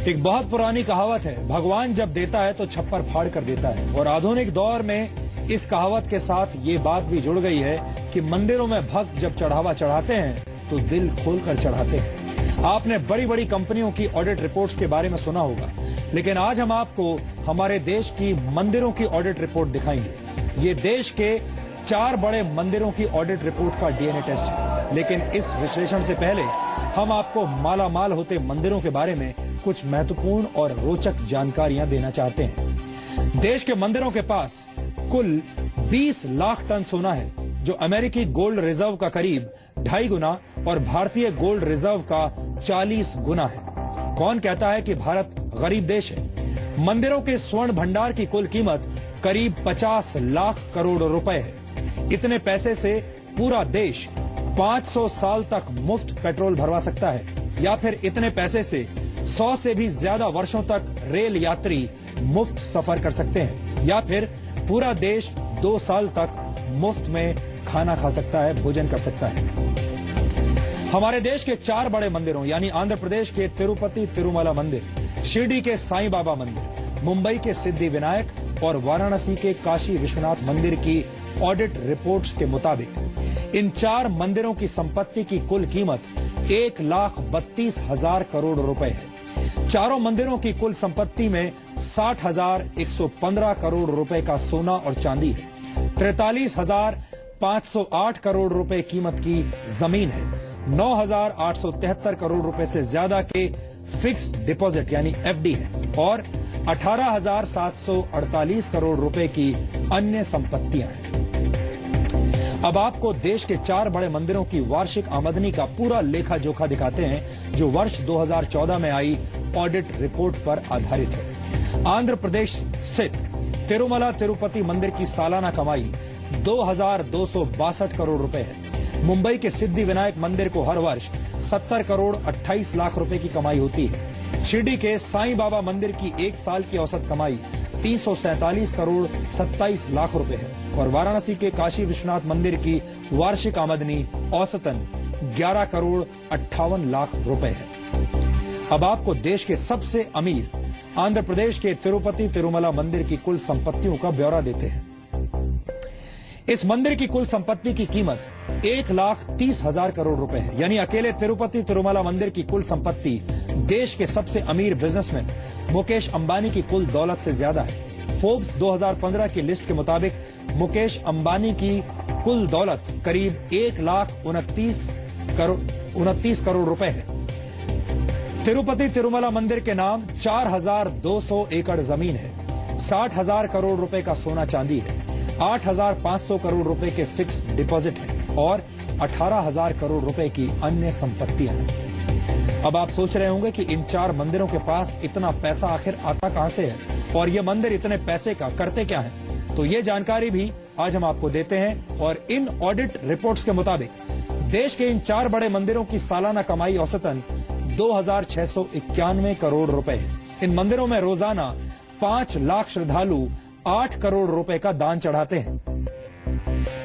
एक बहुत पुरानी कहावत है, भगवान जब देता है तो छप्पर फाड़ कर देता है। और आधुनिक दौर में इस कहावत के साथ ये बात भी जुड़ गई है कि मंदिरों में भक्त जब चढ़ावा चढ़ाते हैं तो दिल खोलकर चढ़ाते हैं। आपने बड़ी बड़ी कंपनियों की ऑडिट रिपोर्ट्स के बारे में सुना होगा, लेकिन आज हम आपको हमारे देश की मंदिरों की ऑडिट रिपोर्ट दिखाएंगे। ये देश के 4 बड़े मंदिरों की ऑडिट रिपोर्ट का डीएनए टेस्ट है। लेकिन इस विश्लेषण से पहले हम आपको माला माल होते मंदिरों के बारे में कुछ महत्वपूर्ण और रोचक जानकारियां देना चाहते हैं। देश के मंदिरों के पास कुल 20 लाख टन सोना है, जो अमेरिकी गोल्ड रिजर्व का करीब 2.5 गुना और भारतीय गोल्ड रिजर्व का 40 गुना है। कौन कहता है कि भारत गरीब देश है? मंदिरों के स्वर्ण भंडार की कुल कीमत करीब 50 लाख करोड़ रुपए है। इतने पैसे से पूरा देश 500 साल तक मुफ्त पेट्रोल भरवा सकता है, या फिर इतने पैसे से 100 से भी ज्यादा वर्षों तक रेल यात्री मुफ्त सफर कर सकते हैं, या फिर पूरा देश 2 साल तक मुफ्त में खाना खा सकता है, भोजन कर सकता है। हमारे देश के 4 बड़े मंदिरों यानी आंध्र प्रदेश के तिरुपति तिरुमला मंदिर, शिरडी के साईं बाबा मंदिर, मुंबई के सिद्धि विनायक और वाराणसी के काशी विश्वनाथ मंदिर की ऑडिट रिपोर्ट्स के मुताबिक इन 4 मंदिरों की संपत्ति की कुल कीमत 1,32,000 करोड़ रुपए है। चारों मंदिरों की कुल संपत्ति में 60,115 करोड़ रुपए का सोना और चांदी है, 43,508 करोड़ रुपए कीमत की जमीन है, 9,873 करोड़ रुपए से ज्यादा के फिक्स्ड डिपॉजिट यानी एफडी है और 18,748 करोड़ रुपए की अन्य संपत्तियां हैं। अब आपको देश के 4 बड़े मंदिरों की वार्षिक आमदनी का पूरा लेखा जोखा दिखाते हैं, जो वर्ष 2014 में आई ऑडिट रिपोर्ट पर आधारित है। आंध्र प्रदेश स्थित तिरुमला तिरुपति मंदिर की सालाना कमाई 2,262 करोड़ रुपए है। मुंबई के सिद्धि विनायक मंदिर को हर वर्ष 70 करोड़ 28 लाख रुपए की कमाई होती है। शिरडी के साईं बाबा मंदिर की एक साल की औसत कमाई 347 करोड़ 27 लाख रुपए है और वाराणसी के काशी विश्वनाथ मंदिर की वार्षिक आमदनी औसतन 11 करोड़ 58 लाख रुपए है। अब आपको देश के सबसे अमीर आंध्र प्रदेश के तिरुपति तिरुमला मंदिर की कुल संपत्तियों का ब्यौरा देते हैं। इस मंदिर की कुल संपत्ति की कीमत 1,30,000 करोड़ रुपए है, यानी अकेले तिरुपति तिरुमला मंदिर की कुल संपत्ति देश के सबसे अमीर बिजनेसमैन मुकेश अंबानी की कुल दौलत से ज्यादा है। फोर्ब्स 2015 की लिस्ट के मुताबिक मुकेश अंबानी की कुल दौलत करीब 1,29 करोड़ रुपए है। तिरुपति तिरुमला मंदिर के नाम 4,200 एकड़ जमीन है, 60,000 करोड़ रुपए का सोना चांदी है, 8,500 करोड़ रुपए के फिक्स डिपॉजिट हैं और 18,000 करोड़ रुपए की अन्य संपत्तियां हैं। अब आप सोच रहे होंगे कि इन 4 मंदिरों के पास इतना पैसा आखिर आता कहां से है और ये मंदिर इतने पैसे का करते क्या हैं? तो ये जानकारी भी आज हम आपको देते हैं। और इन ऑडिट रिपोर्ट्स के मुताबिक देश के इन 4 बड़े मंदिरों की सालाना कमाई औसतन 2,691 करोड़ रुपए है। इन मंदिरों में रोजाना 5 लाख श्रद्धालु 8 करोड़ रुपए का दान चढ़ाते हैं।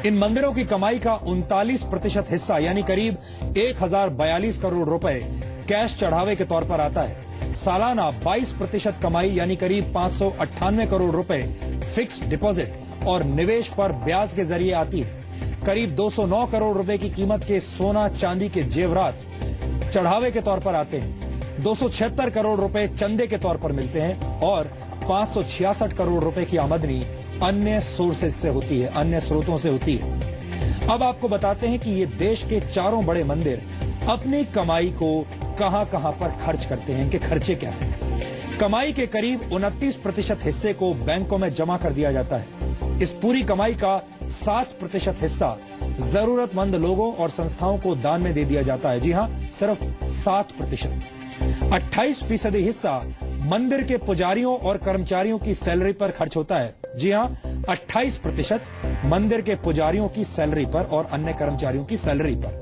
इन मंदिरों की कमाई का 39% हिस्सा यानी करीब 1,042 करोड़ रुपए कैश चढ़ावे के तौर पर आता है। सालाना 22% कमाई यानी करीब 598 करोड़ रुपए फिक्स्ड डिपॉजिट और निवेश पर ब्याज के जरिए आती है। करीब 209 करोड़ रुपए की कीमत के सोना चांदी के जेवरात चढ़ावे के तौर पर आते हैं। 276 करोड़ रुपए चंदे के तौर पर मिलते हैं और 566 करोड़ रुपए की आमदनी अन्य सोर्सेज से होती है, अन्य स्रोतों से होती है। अब आपको बताते हैं कि ये देश के 4 बड़े मंदिर अपनी कमाई को कहां कहां पर खर्च करते हैं, इनके खर्चे क्या हैं। कमाई के करीब 29% हिस्से को बैंकों में जमा कर दिया जाता है। इस पूरी कमाई का 7% हिस्सा जरूरतमंद लोगों और संस्थाओं को दान में दे दिया जाता है। जी हां, सिर्फ 7%। 28% हिस्सा मंदिर के पुजारियों और कर्मचारियों की सैलरी पर खर्च होता है। जी हां, 28% मंदिर के पुजारियों की सैलरी पर और अन्य कर्मचारियों की सैलरी पर।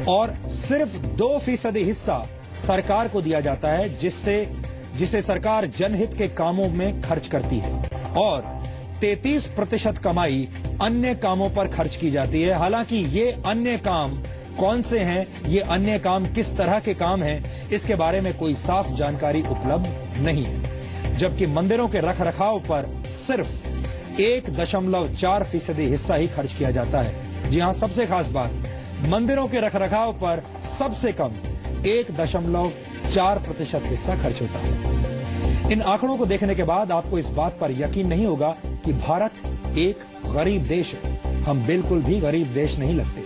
और सिर्फ 2% हिस्सा सरकार को दिया जाता है, जिसे सरकार जनहित के कामों में खर्च करती है। और 33% कमाई अन्य कामों पर खर्च की जाती है। हालांकि ये अन्य काम कौन से हैं ये अन्य काम, किस तरह के काम हैं, इसके बारे में कोई साफ जानकारी उपलब्ध नहीं है। जबकि मंदिरों के रखरखाव पर सिर्फ 1.4% हिस्सा ही खर्च किया जाता है। जी हां, सबसे खास बात, मंदिरों के रखरखाव पर सबसे कम 1.4% हिस्सा खर्च होता है। इन आंकड़ों को देखने के बाद आपको इस बात पर यकीन नहीं होगा कि भारत एक गरीब देश है। हम बिल्कुल भी गरीब देश नहीं लगते।